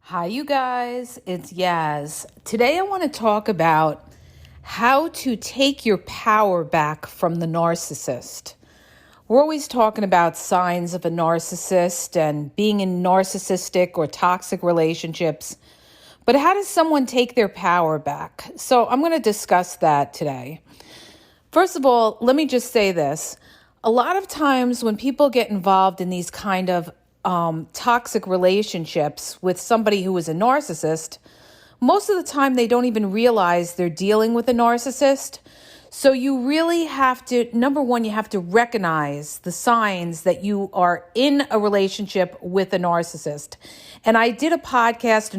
Hi, you guys. It's Yaz. Today I want to talk about how to take your power back from the narcissist. We're always talking about signs of a narcissist and being in narcissistic or toxic relationships. But how does someone take their power back? So I'm going to discuss that today. First of all, let me just say this. A lot of times when people get involved in these kind of toxic relationships with somebody who is a narcissist, most of the time they don't even realize they're dealing with a narcissist. So you really have to, number one, you have to recognize the signs that you are in a relationship with a narcissist. And I did a podcast,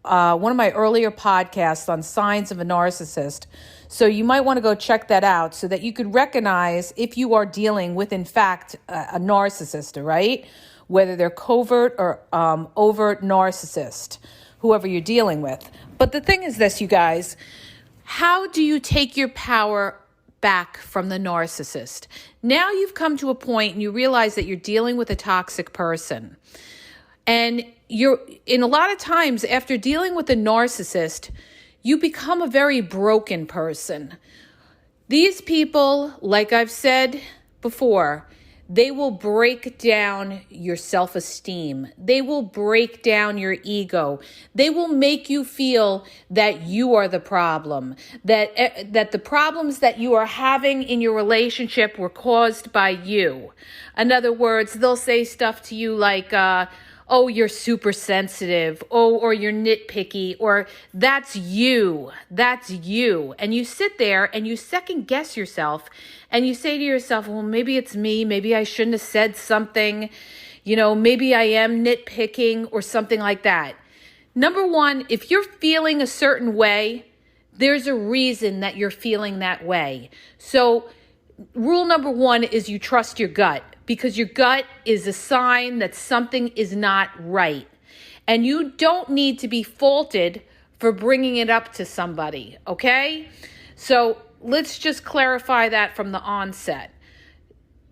one of my earlier podcasts on signs of a narcissist. So you might want to go check that out so that you could recognize if you are dealing with, in fact, a narcissist, right? Whether they're covert or overt narcissist, whoever you're dealing with. But the thing is this, you guys, how do you take your power back from the narcissist? Now you've come to a point and you realize that you're dealing with a toxic person. And in a lot of times after dealing with a narcissist, you become a very broken person. These people, like I've said before, they will break down your self-esteem. They will break down your ego. They will make you feel that you are the problem, that the problems that you are having in your relationship were caused by you. In other words, they'll say stuff to you like, oh, you're super sensitive, or you're nitpicky, or that's you. And you sit there and you second guess yourself and you say to yourself, well, maybe it's me. Maybe I shouldn't have said something. Maybe I am nitpicking or something like that. Number one, if you're feeling a certain way, there's a reason that you're feeling that way. So rule number one is you trust your gut, because your gut is a sign that something is not right. And you don't need to be faulted for bringing it up to somebody, okay? So let's just clarify that from the onset.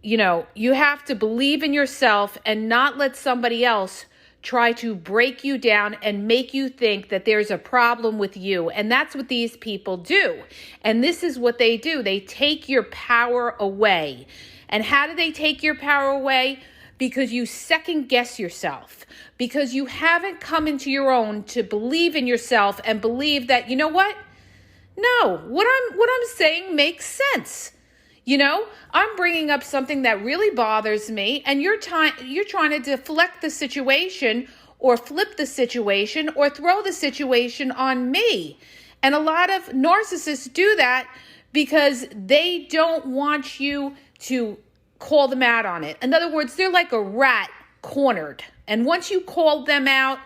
You have to believe in yourself and not let somebody else try to break you down and make you think that there's a problem with you. And that's what these people do. And this is what they do. They take your power away. And how do they take your power away? Because you second guess yourself. Because you haven't come into your own to believe in yourself and believe that, you know what? No, what I'm saying makes sense. I'm bringing up something that really bothers me, and you're trying to deflect the situation or flip the situation or throw the situation on me. And a lot of narcissists do that because they don't want you to call them out on it. In other words, they're like a rat cornered. And once you call them out,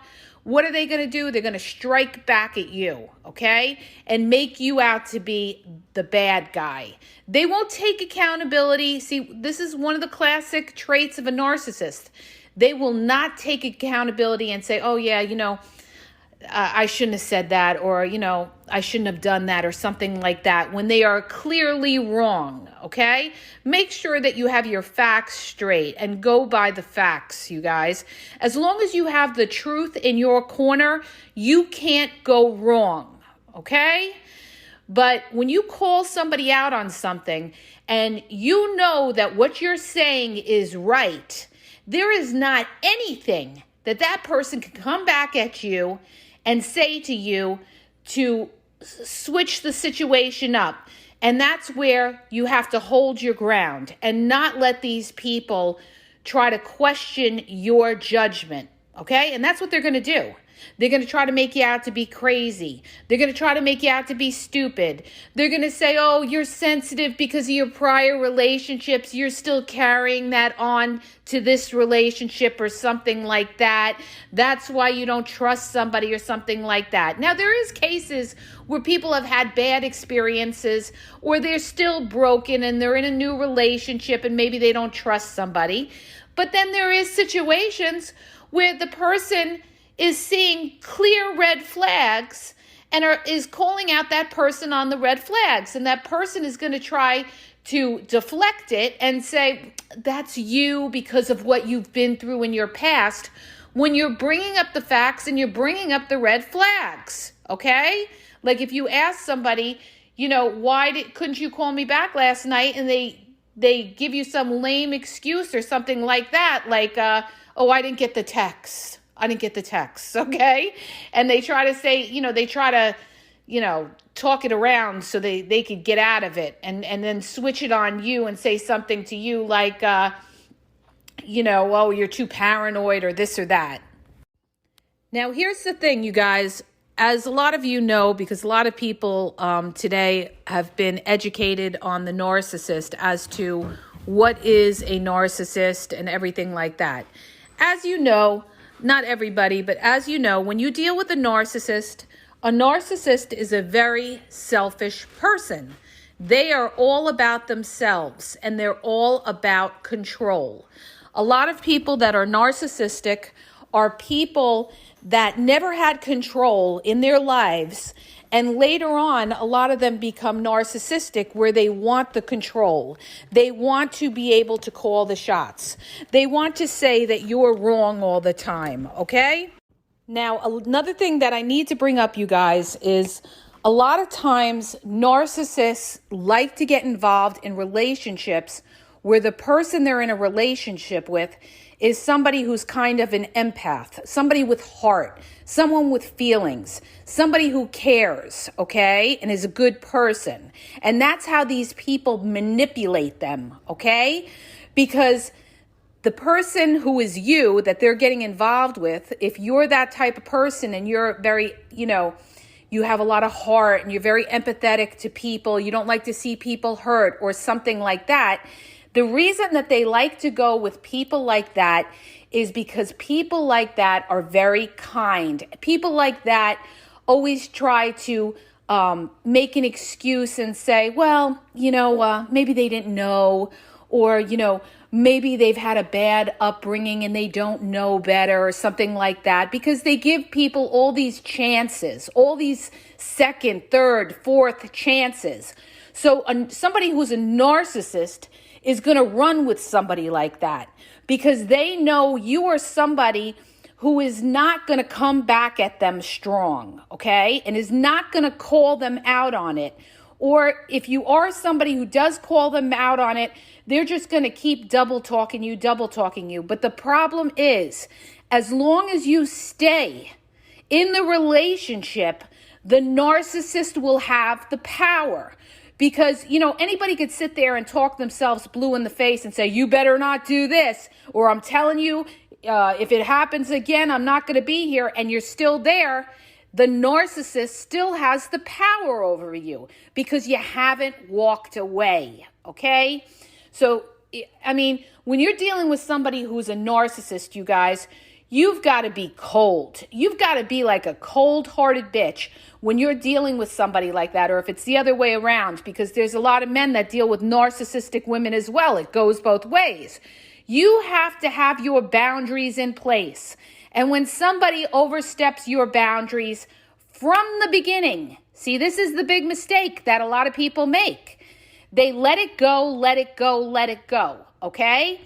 what are they going to do? They're going to strike back at you, okay? And make you out to be the bad guy. They won't take accountability. See, this is one of the classic traits of a narcissist. They will not take accountability and say, oh yeah, I shouldn't have said that, or, I shouldn't have done that, or something like that, when they are clearly wrong, okay? Make sure that you have your facts straight and go by the facts, you guys. As long as you have the truth in your corner, you can't go wrong, okay? But when you call somebody out on something and you know that what you're saying is right, there is not anything that person can come back at you and say to you to switch the situation up. And that's where you have to hold your ground and not let these people try to question your judgment, okay? And that's what they're going to do. They're going to try to make you out to be crazy. They're going to try to make you out to be stupid. They're going to say, oh, you're sensitive because of your prior relationships. You're still carrying that on to this relationship or something like that. That's why you don't trust somebody or something like that. Now, there is cases where people have had bad experiences or they're still broken and they're in a new relationship and maybe they don't trust somebody. But then there is situations where the person is seeing clear red flags and is calling out that person on the red flags. And that person is going to try to deflect it and say, that's you because of what you've been through in your past, when you're bringing up the facts and you're bringing up the red flags, okay? Like if you ask somebody, why couldn't you call me back last night? And they give you some lame excuse or something like that, like, oh, I didn't get the text. Okay? And they try to say, talk it around so they could get out of it and then switch it on you and say something to you like, oh, you're too paranoid or this or that. Now, here's the thing, you guys. As a lot of you know, because a lot of people today have been educated on the narcissist as to what is a narcissist and everything like that. As you know, not everybody, but as you know, when you deal with a narcissist is a very selfish person. They are all about themselves and they're all about control. A lot of people that are narcissistic are people that never had control in their lives, and later on, a lot of them become narcissistic where they want the control. They want to be able to call the shots. They want to say that you're wrong all the time, okay? Now, another thing that I need to bring up, you guys, is a lot of times narcissists like to get involved in relationships where the person they're in a relationship with is somebody who's kind of an empath, somebody with heart, someone with feelings, somebody who cares, okay, and is a good person. And that's how these people manipulate them, okay? Because the person who is you that they're getting involved with, if you're that type of person and you're very, you have a lot of heart and you're very empathetic to people, you don't like to see people hurt or something like that, the reason that they like to go with people like that is because people like that are very kind. People like that always try to make an excuse and say, well, maybe they didn't know, or, maybe they've had a bad upbringing and they don't know better or something like that, because they give people all these chances, all these second, third, fourth chances. So somebody who's a narcissist is going to run with somebody like that because they know you are somebody who is not going to come back at them strong, okay? And is not going to call them out on it. Or if you are somebody who does call them out on it, they're just going to keep double talking you. But the problem is, as long as you stay in the relationship, the narcissist will have the power. Because, anybody could sit there and talk themselves blue in the face and say, you better not do this, or I'm telling you, if it happens again, I'm not going to be here, and you're still there. The narcissist still has the power over you because you haven't walked away, okay? So, when you're dealing with somebody who's a narcissist, you guys, you've got to be cold. You've got to be like a cold-hearted bitch when you're dealing with somebody like that, or if it's the other way around, because there's a lot of men that deal with narcissistic women as well. It goes both ways. You have to have your boundaries in place. And when somebody oversteps your boundaries from the beginning, see, this is the big mistake that a lot of people make. They let it go, okay?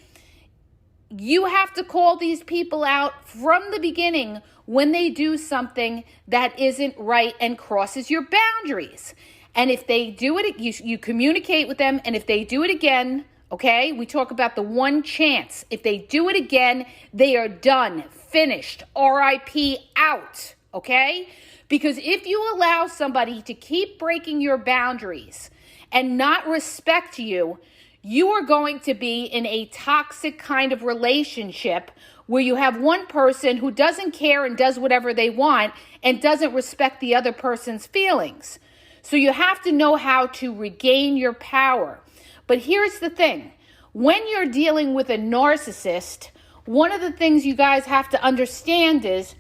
You have to call these people out from the beginning when they do something that isn't right and crosses your boundaries. And if they do it, you communicate with them. And if they do it again, okay, we talk about the one chance. If they do it again, they are done, finished, RIP, out, okay? Because if you allow somebody to keep breaking your boundaries and not respect you, you are going to be in a toxic kind of relationship where you have one person who doesn't care and does whatever they want and doesn't respect the other person's feelings. So you have to know how to regain your power. But here's the thing. When you're dealing with a narcissist, one of the things you guys have to understand is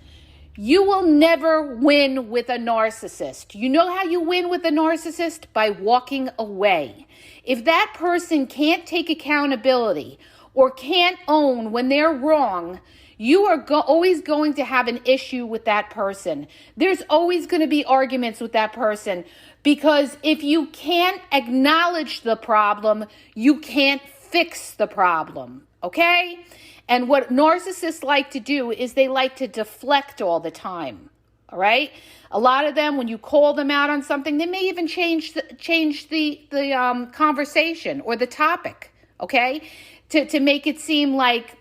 you will never win with a narcissist. You know how you win with a narcissist? By walking away. If that person can't take accountability or can't own when they're wrong, you are always going to have an issue with that person. There's always going to be arguments with that person because if you can't acknowledge the problem, you can't fix the problem, okay? And what narcissists like to do is they like to deflect all the time. All right. A lot of them, when you call them out on something, they may even change the conversation or the topic. Okay, to make it seem like,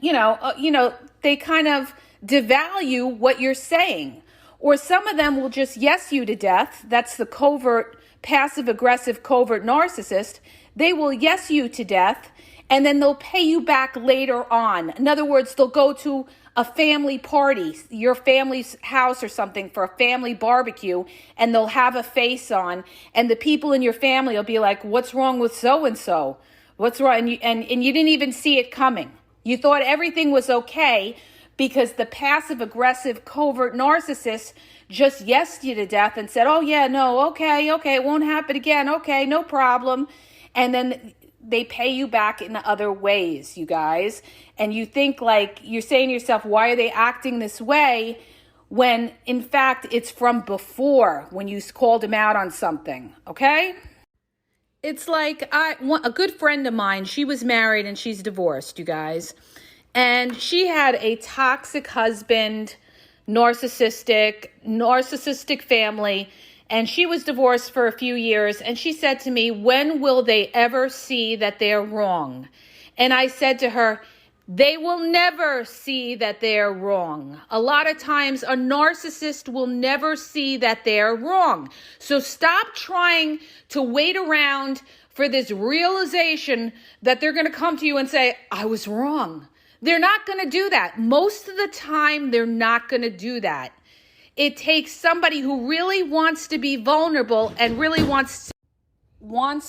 they kind of devalue what you're saying. Or some of them will just yes you to death. That's the covert, passive aggressive covert narcissist. They will yes you to death, and then they'll pay you back later on. In other words, they'll go to a family party, your family's house or something, for a family barbecue, and they'll have a face on, and the people in your family will be like, what's wrong with so-and-so? What's wrong? And you didn't even see it coming. You thought everything was okay because the passive aggressive covert narcissist just yesed you to death and said, oh yeah, no, okay, it won't happen again. Okay, no problem. And then they pay you back in other ways, you guys. And you think, like, you're saying to yourself, why are they acting this way? When in fact, it's from before, when you called them out on something. Okay. It's like a good friend of mine, she was married and she's divorced, you guys. And she had a toxic husband, narcissistic family. And she was divorced for a few years. And she said to me, when will they ever see that they're wrong? And I said to her, they will never see that they're wrong. A lot of times a narcissist will never see that they're wrong. So stop trying to wait around for this realization that they're going to come to you and say, I was wrong. They're not going to do that. Most of the time, they're not going to do that. It takes somebody who really wants to be vulnerable and really wants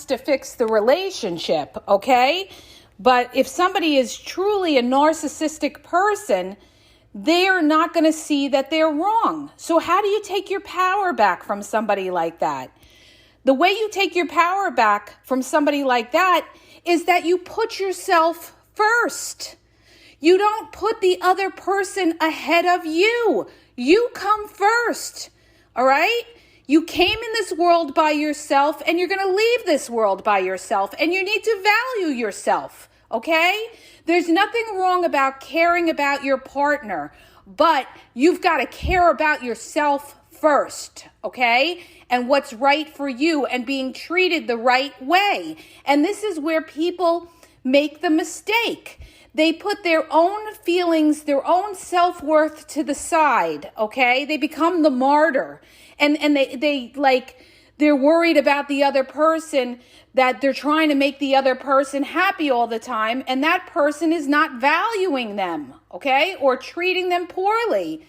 to fix the relationship, okay? But if somebody is truly a narcissistic person, they are not going to see that they're wrong. So how do you take your power back from somebody like that? The way you take your power back from somebody like that is that you put yourself first. You don't put the other person ahead of you. You come first, all right? You came in this world by yourself, and you're going to leave this world by yourself, and you need to value yourself, okay? There's nothing wrong about caring about your partner, but you've got to care about yourself first, okay? And what's right for you and being treated the right way. And this is where people make the mistake. They put their own feelings, their own self-worth to the side, okay? They become the martyr. And they're worried about the other person, that they're trying to make the other person happy all the time, and that person is not valuing them, okay? Or treating them poorly,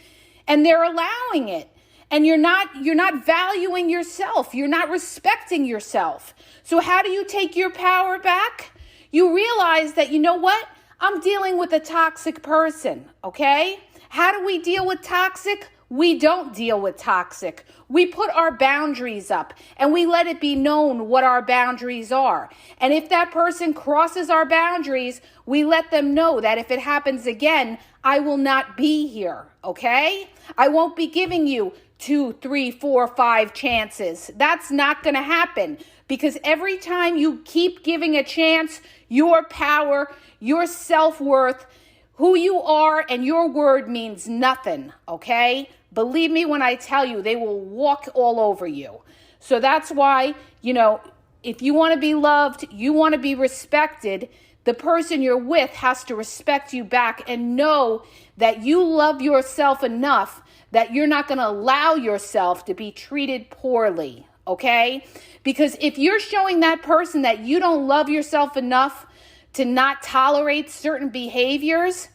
and they're allowing it. And you're not valuing yourself. You're not respecting yourself. So how do you take your power back? You realize that, you know what? I'm dealing with a toxic person, okay? How do we deal with toxic? We don't deal with toxic. We put our boundaries up and we let it be known what our boundaries are. And if that person crosses our boundaries, we let them know that if it happens again, I will not be here, okay? I won't be giving you 2, 3, 4, 5 chances. That's not going to happen, because every time you keep giving a chance, your power, your self-worth, who you are, and your word means nothing, okay? Believe me when I tell you, they will walk all over you. So that's why, if you want to be loved, you want to be respected, the person you're with has to respect you back and know that you love yourself enough that you're not going to allow yourself to be treated poorly, okay? Because if you're showing that person that you don't love yourself enough to not tolerate certain behaviors,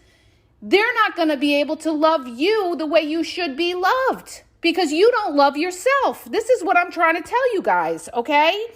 they're not going to be able to love you the way you should be loved, because you don't love yourself. This is what I'm trying to tell you guys, okay?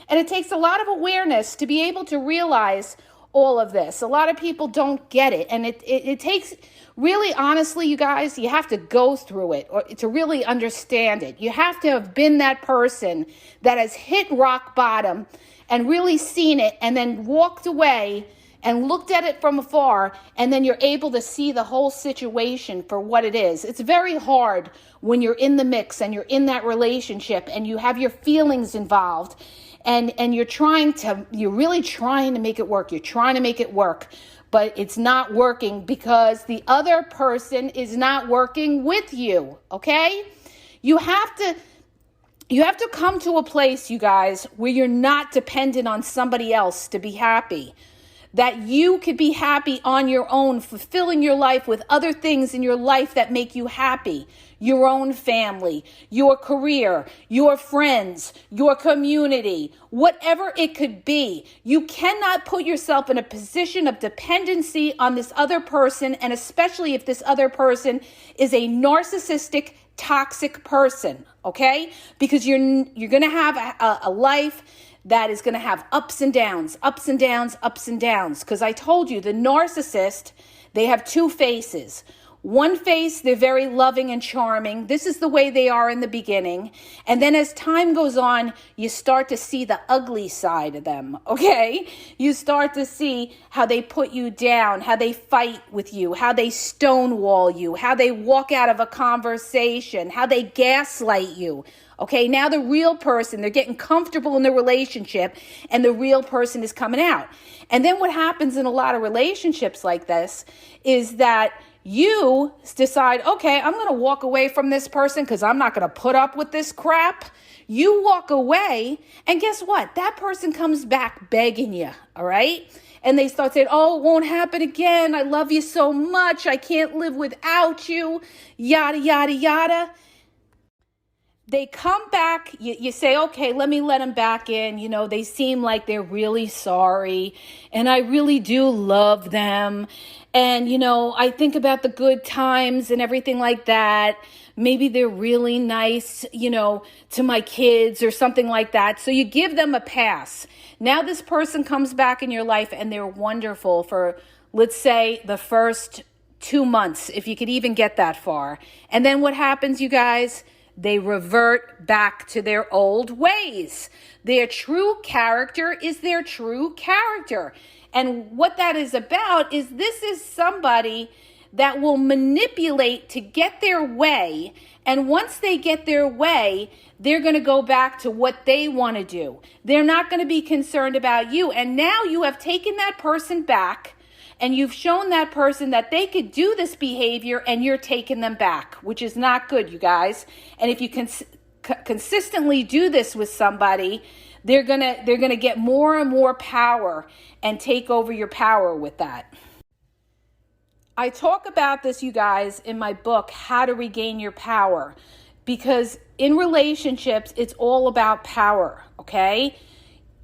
And it takes a lot of awareness to be able to realize all of this. A lot of people don't get it. And it takes, really, honestly, you guys, you have to go through it or to really understand it. You have to have been that person that has hit rock bottom and really seen it and then walked away and looked at it from afar, and then you're able to see the whole situation for what it is. It's very hard when you're in the mix and you're in that relationship and you have your feelings involved, and you're really trying to make it work. You're trying to make it work. but it's not working because the other person is not working with you, okay? You have to come to a place, you guys, where you're not dependent on somebody else to be happy. That you could be happy on your own, fulfilling your life with other things in your life that make you happy. Your own family, your career, your friends, your community, whatever it could be. You cannot put yourself in a position of dependency on this other person, and especially if this other person is a narcissistic, toxic person, okay? Because you're going to have a life that is going to have ups and downs, ups and downs, ups and downs. Because I told you, the narcissist, they have two faces. One face, they're very loving and charming. This is the way they are in the beginning. And then as time goes on, you start to see the ugly side of them, okay? You start to see how they put you down, how they fight with you, how they stonewall you, how they walk out of a conversation, how they gaslight you. Okay, now the real person, they're getting comfortable in the relationship and the real person is coming out. And then what happens in a lot of relationships like this is that you decide, okay, I'm going to walk away from this person because I'm not going to put up with this crap. You walk away and guess what? That person comes back begging you, all right? And they start saying, oh, it won't happen again. I love you so much. I can't live without you, yada, yada, yada. They come back, you say, okay, let me let them back in. You know, they seem like they're really sorry and I really do love them. And, you know, I think about the good times and everything like that. Maybe they're really nice, you know, to my kids or something like that. So you give them a pass. Now this person comes back in your life and they're wonderful for, let's say, the first 2 months, if you could even get that far. And then what happens, you guys? They revert back to their old ways. Their true character is their true character. And what that is about is this is somebody that will manipulate to get their way. And once they get their way, they're going to go back to what they want to do. They're not going to be concerned about you. And now you have taken that person back. And you've shown that person that they could do this behavior and you're taking them back, which is not good, you guys. And if you consistently do this with somebody, they're gonna get more and more power and take over your power with that. I talk about this, you guys, in my book, How to Regain Your Power, because in relationships, it's all about power, okay?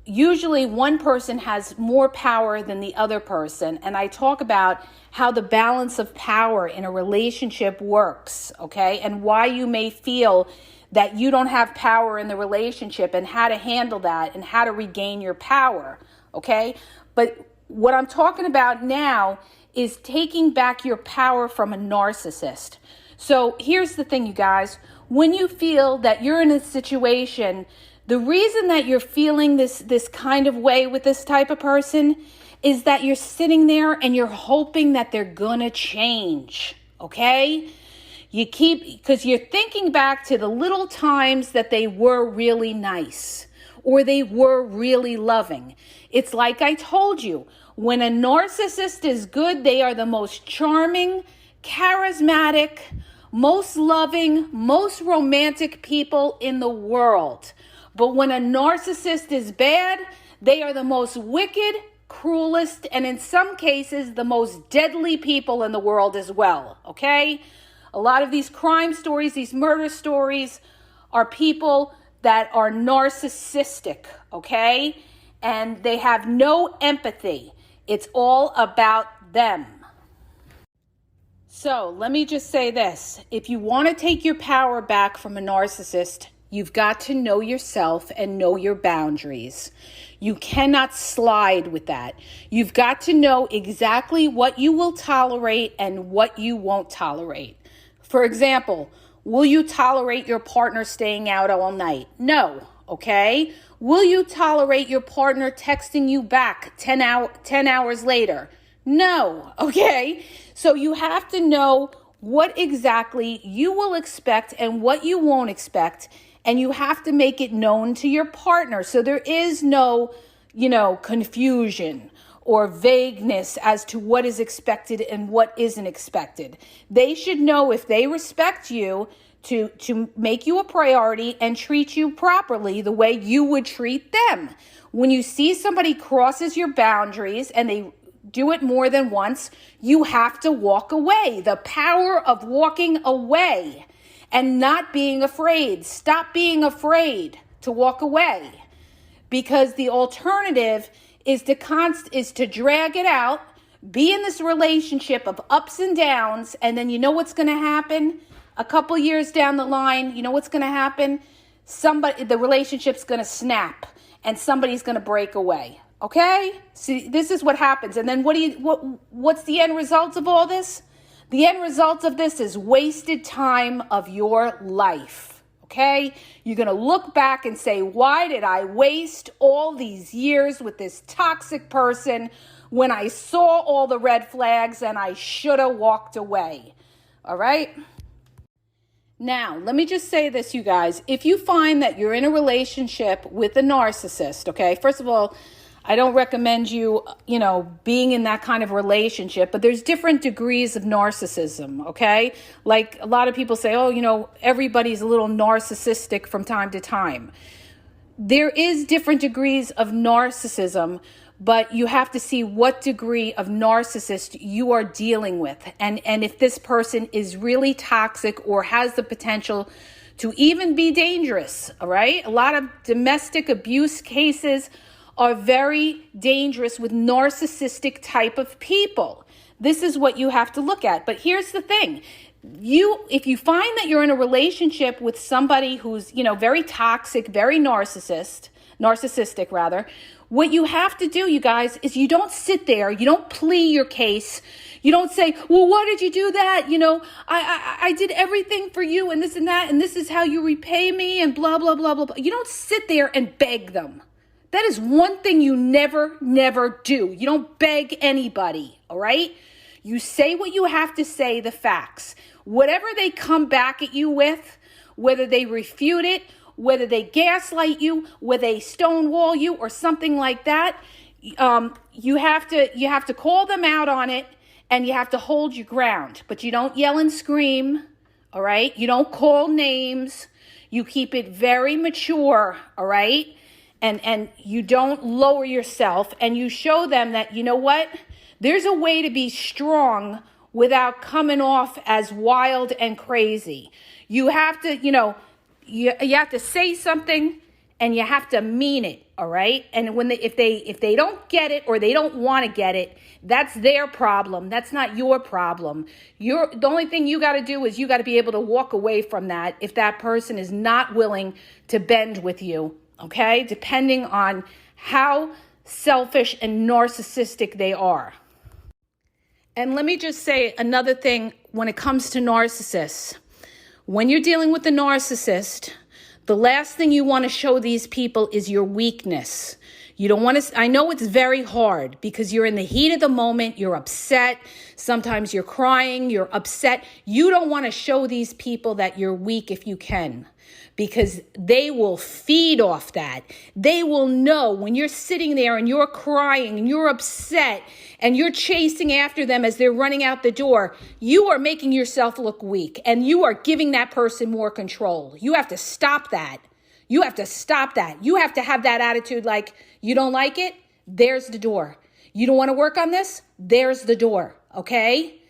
Usually one person has more power than the other person. And I talk about how the balance of power in a relationship works, okay? And why you may feel that you don't have power in the relationship and how to handle that and how to regain your power, okay? But what I'm talking about now is taking back your power from a narcissist. So here's the thing, you guys. When you feel that you're in a situation, the reason that you're feeling this kind of way with this type of person is that you're sitting there and you're hoping that they're gonna change, okay? Because you're thinking back to the little times that they were really nice or they were really loving. It's like I told you, when a narcissist is good, they are the most charming, charismatic, most loving, most romantic people in the world. But when a narcissist is bad, they are the most wicked, cruelest, and in some cases, the most deadly people in the world as well, okay? A lot of these crime stories, these murder stories, are people that are narcissistic, okay? And they have no empathy. It's all about them. So let me just say this. If you want to take your power back from a narcissist, you've got to know yourself and know your boundaries. You cannot slide with that. You've got to know exactly what you will tolerate and what you won't tolerate. For example, will you tolerate your partner staying out all night? No, okay? Will you tolerate your partner texting you back 10 hours later? No, okay? So you have to know what exactly you will expect and what you won't expect. And you have to make it known to your partner. So there is no, confusion or vagueness as to what is expected and what isn't expected. They should know if they respect you to make you a priority and treat you properly the way you would treat them. When you see somebody crosses your boundaries and they do it more than once, you have to walk away. The power of walking away and not being afraid. Stop being afraid to walk away, because the alternative is to drag it out, be in this relationship of ups and downs, and then you know what's going to happen? A couple years down the line, you know what's going to happen? The relationship's going to snap and somebody's going to break away. Okay? See, this is what happens. And then what's the end result of all this? The end result of this is wasted time of your life. Okay? You're going to look back and say, why did I waste all these years with this toxic person when I saw all the red flags and I should have walked away? All right? Now, let me just say this, you guys. If you find that you're in a relationship with a narcissist, okay, first of all, I don't recommend you, being in that kind of relationship, but there's different degrees of narcissism, okay? Like a lot of people say, everybody's a little narcissistic from time to time. There is different degrees of narcissism, but you have to see what degree of narcissist you are dealing with. And if this person is really toxic or has the potential to even be dangerous, all right? A lot of domestic abuse cases are very dangerous with narcissistic type of people. This is what you have to look at. But here's the thing. If you find that you're in a relationship with somebody who's, very toxic, very narcissistic rather, what you have to do, you guys, is you don't sit there, you don't plea your case. You don't say, well, why did you do that? I did everything for you and this and that, and this is how you repay me and blah, blah, blah, blah, blah. You don't sit there and beg them. That is one thing you never do. You don't beg anybody, all right? You say what you have to say, the facts. Whatever they come back at you with, whether they refute it, whether they gaslight you, whether they stonewall you or something like that, you have to call them out on it and you have to hold your ground. But you don't yell and scream, all right? You don't call names. You keep it very mature, all right? And you don't lower yourself, and you show them that, you know what? There's a way to be strong without coming off as wild and crazy. You have to, you have to say something and you have to mean it, all right? And if they don't get it or they don't want to get it, that's their problem. That's not your problem. The only thing you got to do is you got to be able to walk away from that if that person is not willing to bend with you. Okay, depending on how selfish and narcissistic they are. And let me just say another thing when it comes to narcissists. When you're dealing with a narcissist, the last thing you want to show these people is your weakness. You don't want to, I know it's very hard because you're in the heat of the moment, you're upset, sometimes you're crying, you're upset. You don't want to show these people that you're weak if you can, because they will feed off that. They will know when you're sitting there and you're crying and you're upset and you're chasing after them as they're running out the door, you are making yourself look weak and you are giving that person more control. You have to stop that. You have to stop that. You have to have that attitude like, you don't like it? There's the door. You don't want to work on this? There's the door, okay?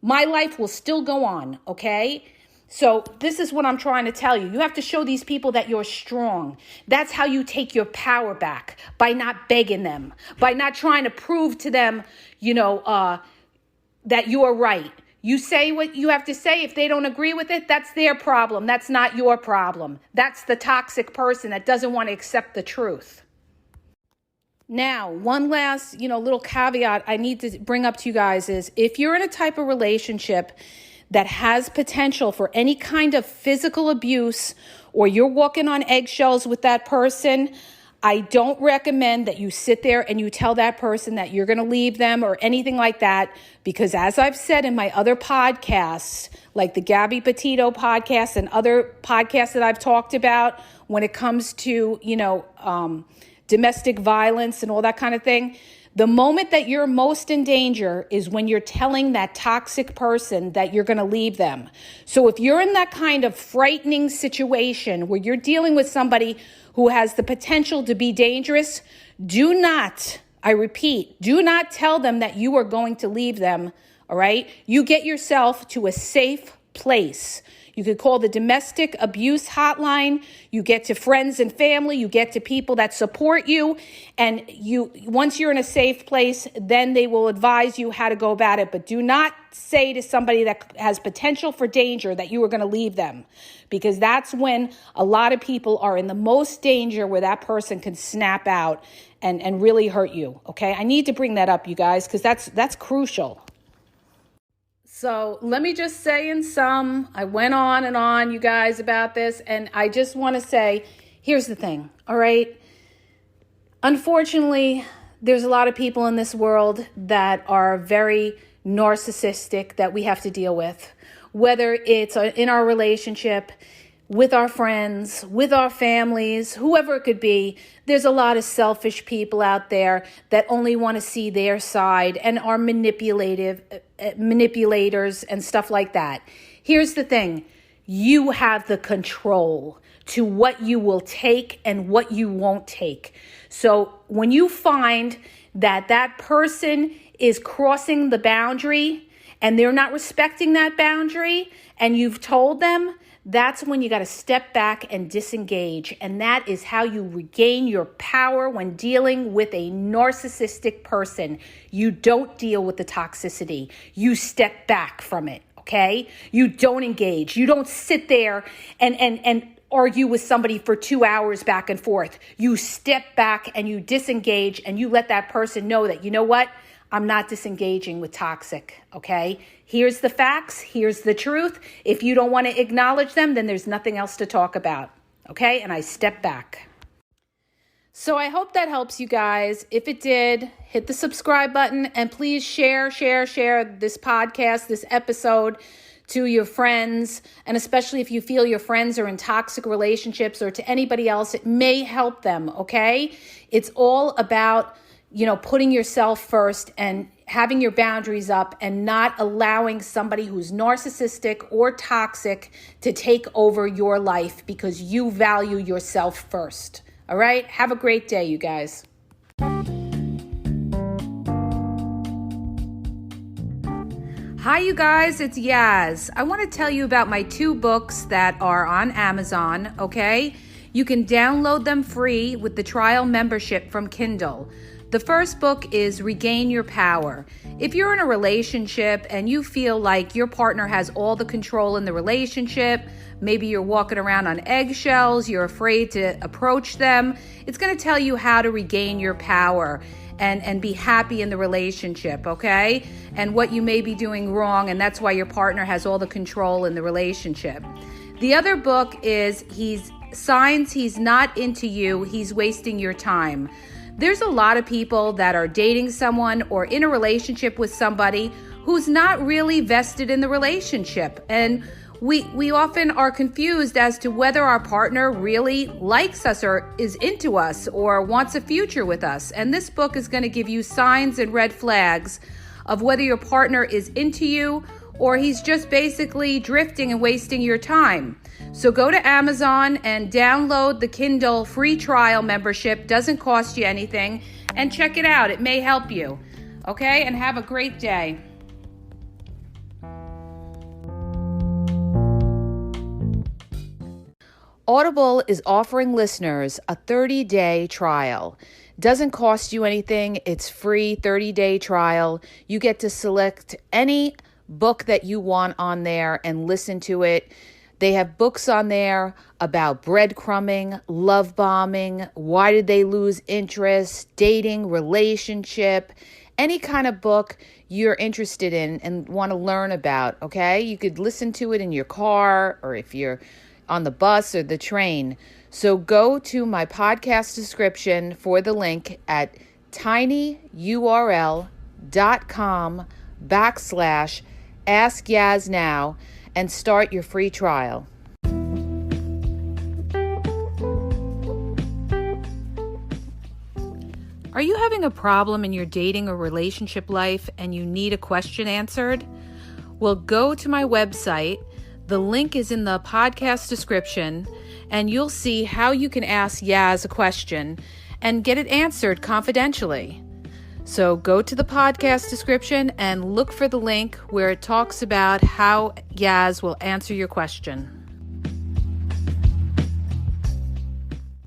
My life will still go on, okay? So this is what I'm trying to tell you. You have to show these people that you're strong. That's how you take your power back, by not begging them, by not trying to prove to them, that you are right. You say what you have to say. If they don't agree with it, that's their problem. That's not your problem. That's the toxic person that doesn't want to accept the truth. Now, one last, little caveat I need to bring up to you guys is if you're in a type of relationship that has potential for any kind of physical abuse, or you're walking on eggshells with that person, I don't recommend that you sit there and you tell that person that you're going to leave them or anything like that, because as I've said in my other podcasts, like the Gabby Petito podcast and other podcasts that I've talked about when it comes to, domestic violence and all that kind of thing, The moment that you're most in danger is when you're telling that toxic person that you're going to leave them. So if you're in that kind of frightening situation where you're dealing with somebody who has the potential to be dangerous, do not, I repeat, do not tell them that you are going to leave them, all right? You get yourself to a safe place. You could call the domestic abuse hotline. You get to friends and family. You get to people that support you. And once you're in a safe place, then they will advise you how to go about it. But do not say to somebody that has potential for danger that you are going to leave them, because that's when a lot of people are in the most danger, where that person can snap out and really hurt you. Okay, I need to bring that up, you guys, because that's crucial. So let me just say I went on and on, you guys, about this, and I just want to say, here's the thing, all right? Unfortunately, there's a lot of people in this world that are very narcissistic that we have to deal with, whether it's in our relationship, with our friends, with our families, whoever it could be. There's a lot of selfish people out there that only want to see their side and are manipulators and stuff like that. Here's the thing. You have the control to what you will take and what you won't take. So when you find that that person is crossing the boundary and they're not respecting that boundary and you've told them, that's when you got to step back and disengage. And that is how you regain your power when dealing with a narcissistic person. You don't deal with the toxicity. You step back from it, okay? You don't engage. You don't sit there and argue with somebody for 2 hours back and forth. You step back and you disengage and you let that person know that, you know what? I'm not disengaging with toxic, okay? Here's the facts. Here's the truth. If you don't want to acknowledge them, then there's nothing else to talk about, okay? And I step back. So I hope that helps you guys. If it did, hit the subscribe button and please share this podcast, this episode to your friends. And especially if you feel your friends are in toxic relationships or to anybody else, it may help them, okay? It's all about putting yourself first and having your boundaries up and not allowing somebody who's narcissistic or toxic to take over your life, because you value yourself first. All right? Have a great day, you guys. Hi, you guys. It's Yaz. I want to tell you about my 2 books that are on Amazon, okay? You can download them free with the trial membership from Kindle. The first book is Regain Your Power. If you're in a relationship and you feel like your partner has all the control in the relationship, maybe you're walking around on eggshells, you're afraid to approach them, it's going to tell you how to regain your power and be happy in the relationship, okay? And what you may be doing wrong, and that's why your partner has all the control in the relationship. The other book is Signs He's Not Into You, He's Wasting Your Time. There's a lot of people that are dating someone or in a relationship with somebody who's not really vested in the relationship. And we often are confused as to whether our partner really likes us or is into us or wants a future with us. And this book is going to give you signs and red flags of whether your partner is into you or he's just basically drifting and wasting your time. So go to Amazon and download the Kindle free trial membership. Doesn't cost you anything. And check it out. It may help you. Okay? And have a great day. Audible is offering listeners a 30-day trial. Doesn't cost you anything. It's free 30-day trial. You get to select any book that you want on there and listen to it. They have books on there about breadcrumbing, love bombing, why did they lose interest, dating, relationship, any kind of book you're interested in and want to learn about, okay? You could listen to it in your car or if you're on the bus or the train. So go to my podcast description for the link at tinyurl.com/AskYazNow and start your free trial. Are you having a problem in your dating or relationship life and you need a question answered? Well, go to my website. The link is in the podcast description, and you'll see how you can ask Yaz a question and get it answered confidentially. So go to the podcast description and look for the link where it talks about how Yaz will answer your question.